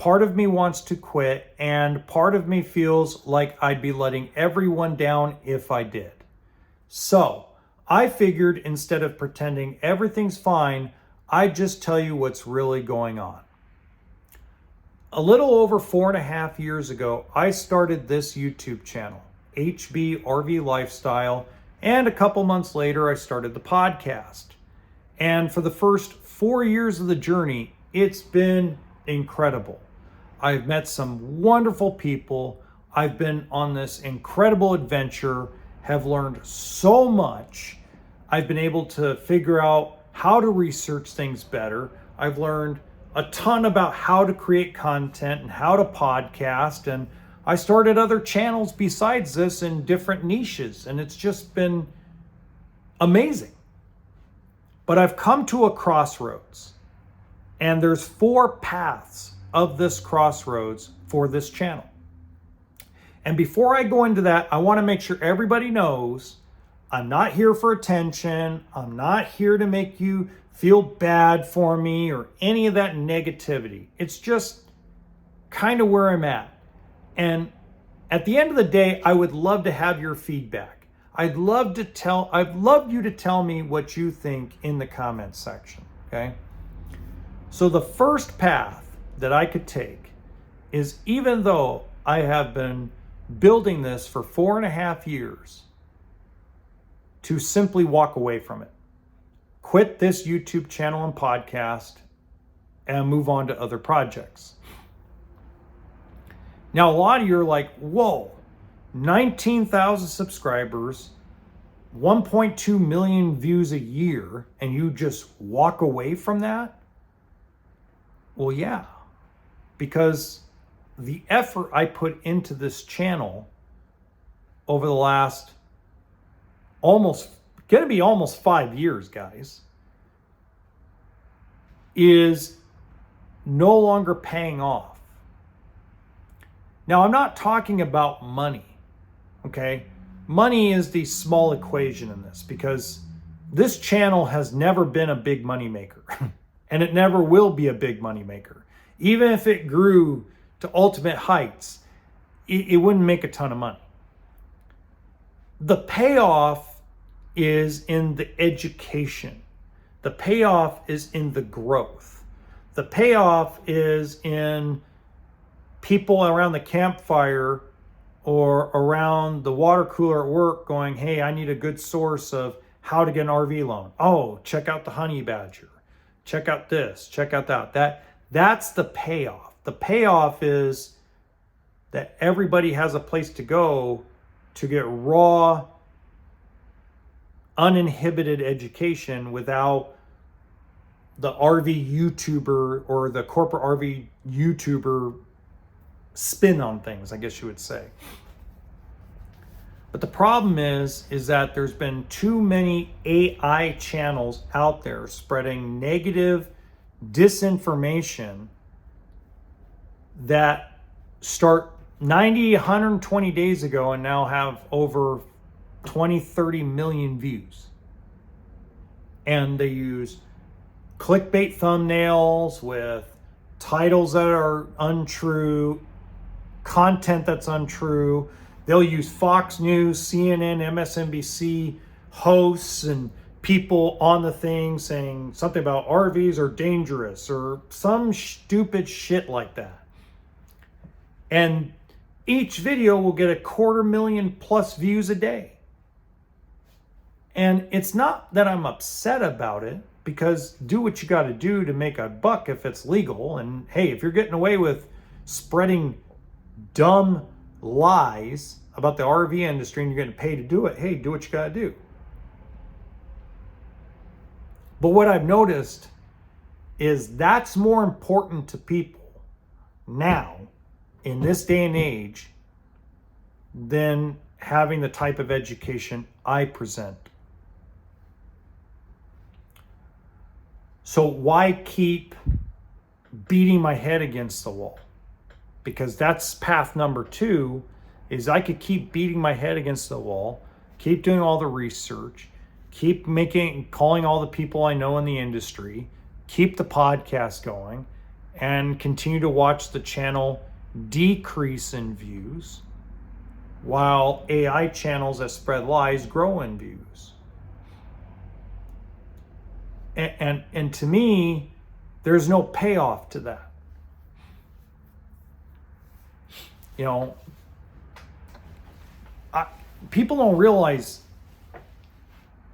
part of me wants to quit, and part of me feels like I'd be letting everyone down if I did. So I figured instead of pretending everything's fine, I'd just tell you what's really going on. A little over 4.5 years ago, I started this YouTube channel, HB RV Lifestyle, and a couple months later, I started the podcast. And for the first 4 years of the journey, it's been incredible. I've met some wonderful people. I've been on this incredible adventure, have learned so much. I've been able to figure out how to research things better. I've learned a ton about how to create content and how to podcast. And I started other channels besides this in different niches, and it's just been amazing. But I've come to a crossroads, and there's 4 paths of this crossroads for this channel. And before I go into that, I want to make sure everybody knows I'm not here for attention. I'm not here to make you feel bad for me or any of that negativity. It's just kind of where I'm at. And at the end of the day, I would love to have your feedback. I'd love you to tell me what you think in the comments section, okay? So the first path that I could take is, even though I have been building this for 4.5 years, to simply walk away from it. Quit this YouTube channel and podcast and move on to other projects. Now, a lot of you are like, whoa, 19,000 subscribers, 1.2 million views a year, and you just walk away from that? Well, yeah, because the effort I put into this channel over the last almost 5 years, guys, is no longer paying off. Now, I'm not talking about money, okay? Money is the small equation in this, because this channel has never been a big money maker, and it never will be a big money maker. Even if it grew to ultimate heights, it wouldn't make a ton of money. The payoff is in the education. The payoff is in the growth. The payoff is in people around the campfire or around the water cooler at work going, hey, I need a good source of how to get an RV loan. Oh, check out the honey badger. Check out this, check out that. That's the payoff. The payoff is that everybody has a place to go to get raw, uninhibited education without the RV YouTuber or the corporate RV YouTuber spin on things, I guess you would say. But the problem is that there's been too many AI channels out there spreading negative disinformation that start 90, 120 days ago and now have over 20, 30 million views. And they use clickbait thumbnails with titles that are untrue, content that's untrue. They'll use Fox News, CNN, MSNBC hosts and people on the thing saying something about RVs are dangerous or some stupid shit like that. And each video will get 250,000+ views a day. And it's not that I'm upset about it, because do what you got to do to make a buck if it's legal. And hey, if you're getting away with spreading dumb lies about the RV industry and you're getting paid to do it, hey, do what you got to do. But what I've noticed is that's more important to people now in this day and age than having the type of education I present. So why keep beating my head against the wall? Because that's path number 2, is I could keep beating my head against the wall, keep doing all the research, keep calling all the people I know in the industry, keep the podcast going, and continue to watch the channel decrease in views while AI channels that spread lies grow in views. And to me, there's no payoff to that. You know, people don't realize,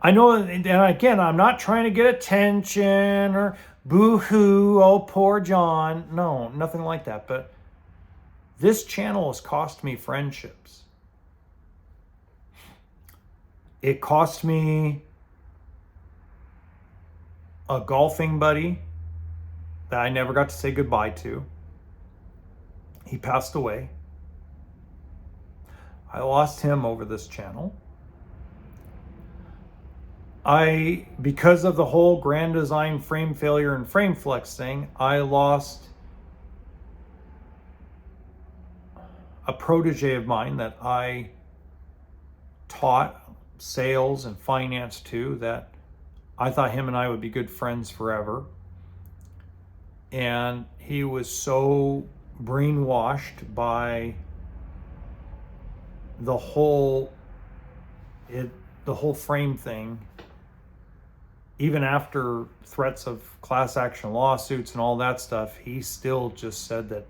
I know, and again, I'm not trying to get attention or boo-hoo, oh, poor John. No, nothing like that. But this channel has cost me friendships. It cost me a golfing buddy that I never got to say goodbye to. He passed away. I lost him over this channel. Because of the whole Grand Design frame failure and frame flex thing, I lost a protege of mine that I taught sales and finance to, that I thought him and I would be good friends forever. And he was so brainwashed by the whole frame thing, even after threats of class action lawsuits and all that stuff, he still just said that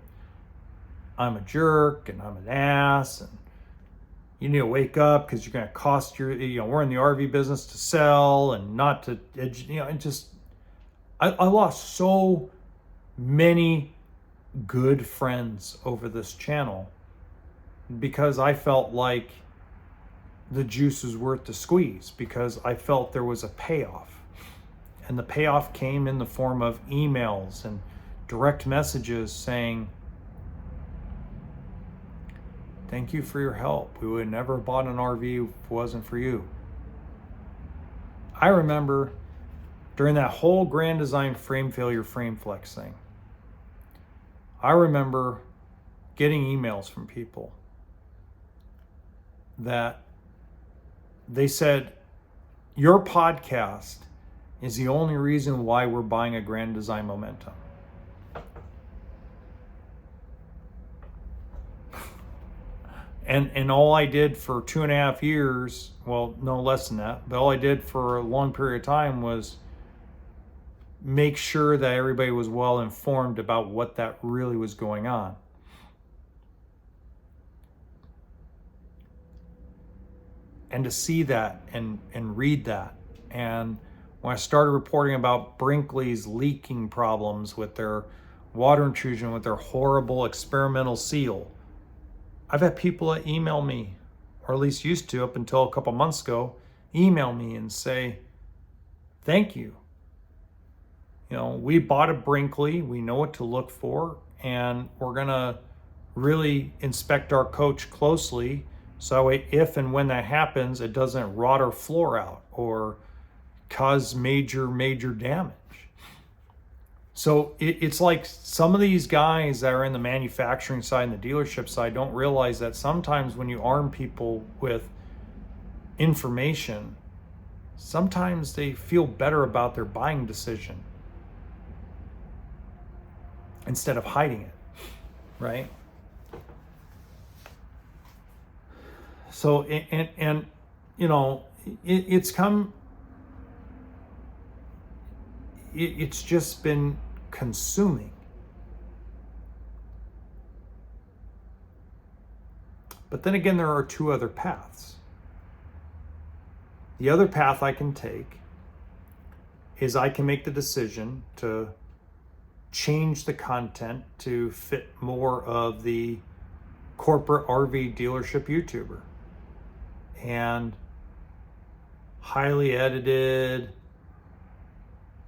I'm a jerk and I'm an ass and you need to wake up because you're going to cost we're in the RV business to sell and not to, I lost so many good friends over this channel because I felt like the juice was worth the squeeze, because I felt there was a payoff. And the payoff came in the form of emails and direct messages saying, thank you for your help. We would have never bought an RV if it wasn't for you. I remember during that whole Grand Design frame failure, frame flex thing, I remember getting emails from people that they said, your podcast is the only reason why we're buying a Grand Design Momentum. And all I did for 2.5 years, well, no less than that, but all I did for a long period of time was make sure that everybody was well informed about what that really was going on. And to see that and read that. And when I started reporting about Brinkley's leaking problems with their water intrusion, with their horrible experimental seal, I've had people that email me, or at least used to up until a couple months ago, email me and say, thank you. We bought a Brinkley, we know what to look for, and we're gonna really inspect our coach closely so that way if and when that happens, it doesn't rot our floor out or cause major damage. So it's like some of these guys that are in the manufacturing side and the dealership side don't realize that sometimes when you arm people with information, sometimes they feel better about their buying decision instead of hiding it, right? So, it's just been consuming. But then again, there are two other paths. The other path I can take is I can make the decision to change the content to fit more of the corporate RV dealership YouTuber. And highly edited,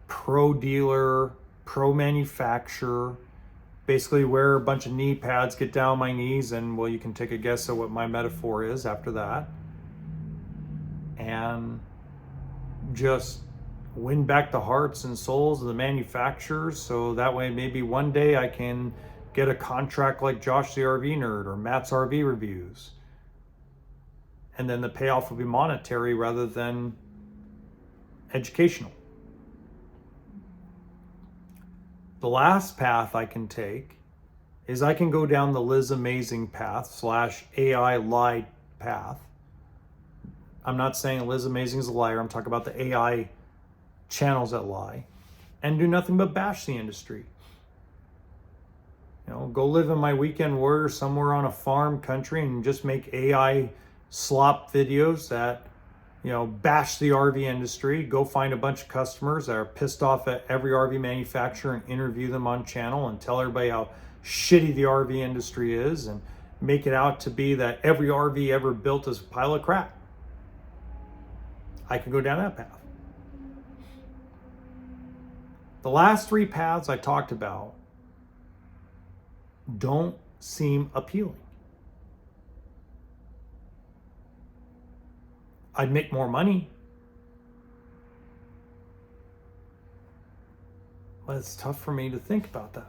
pro dealer, pro manufacturer, basically wear a bunch of knee pads, get down on my knees, and well, you can take a guess at what my metaphor is after that. And just win back the hearts and souls of the manufacturers, so that way maybe one day I can get a contract like Josh the RV Nerd or Matt's RV Reviews. And then the payoff will be monetary rather than educational. The last path I can take is I can go down the Liz Amazing path / AI lie path. I'm not saying Liz Amazing is a liar. I'm talking about the AI channels that lie, and do nothing but bash the industry. Go live in my weekend warrior somewhere on a farm country and just make AI slop videos that, bash the RV industry. Go find a bunch of customers that are pissed off at every RV manufacturer and interview them on channel and tell everybody how shitty the RV industry is and make it out to be that every RV ever built is a pile of crap. I could go down that path. The last three paths I talked about don't seem appealing. I'd make more money, but it's tough for me to think about that.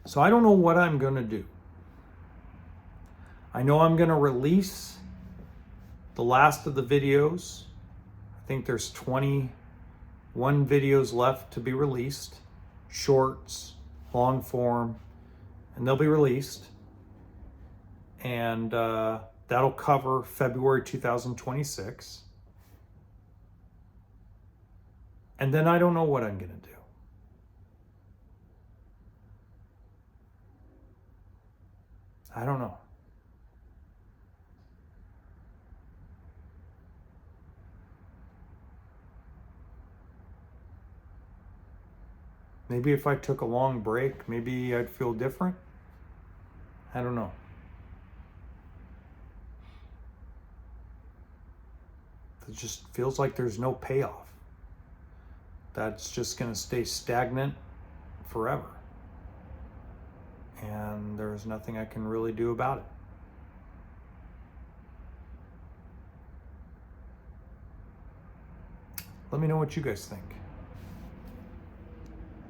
So I don't know what I'm going to do. I know I'm going to release the last of the videos. I think there's 21 videos left to be released, shorts, long form, and they'll be released. And that'll cover February 2026. And then I don't know what I'm going to do. I don't know. Maybe if I took a long break, maybe I'd feel different. I don't know. It just feels like there's no payoff. That's just going to stay stagnant forever. And there's nothing I can really do about it. Let me know what you guys think.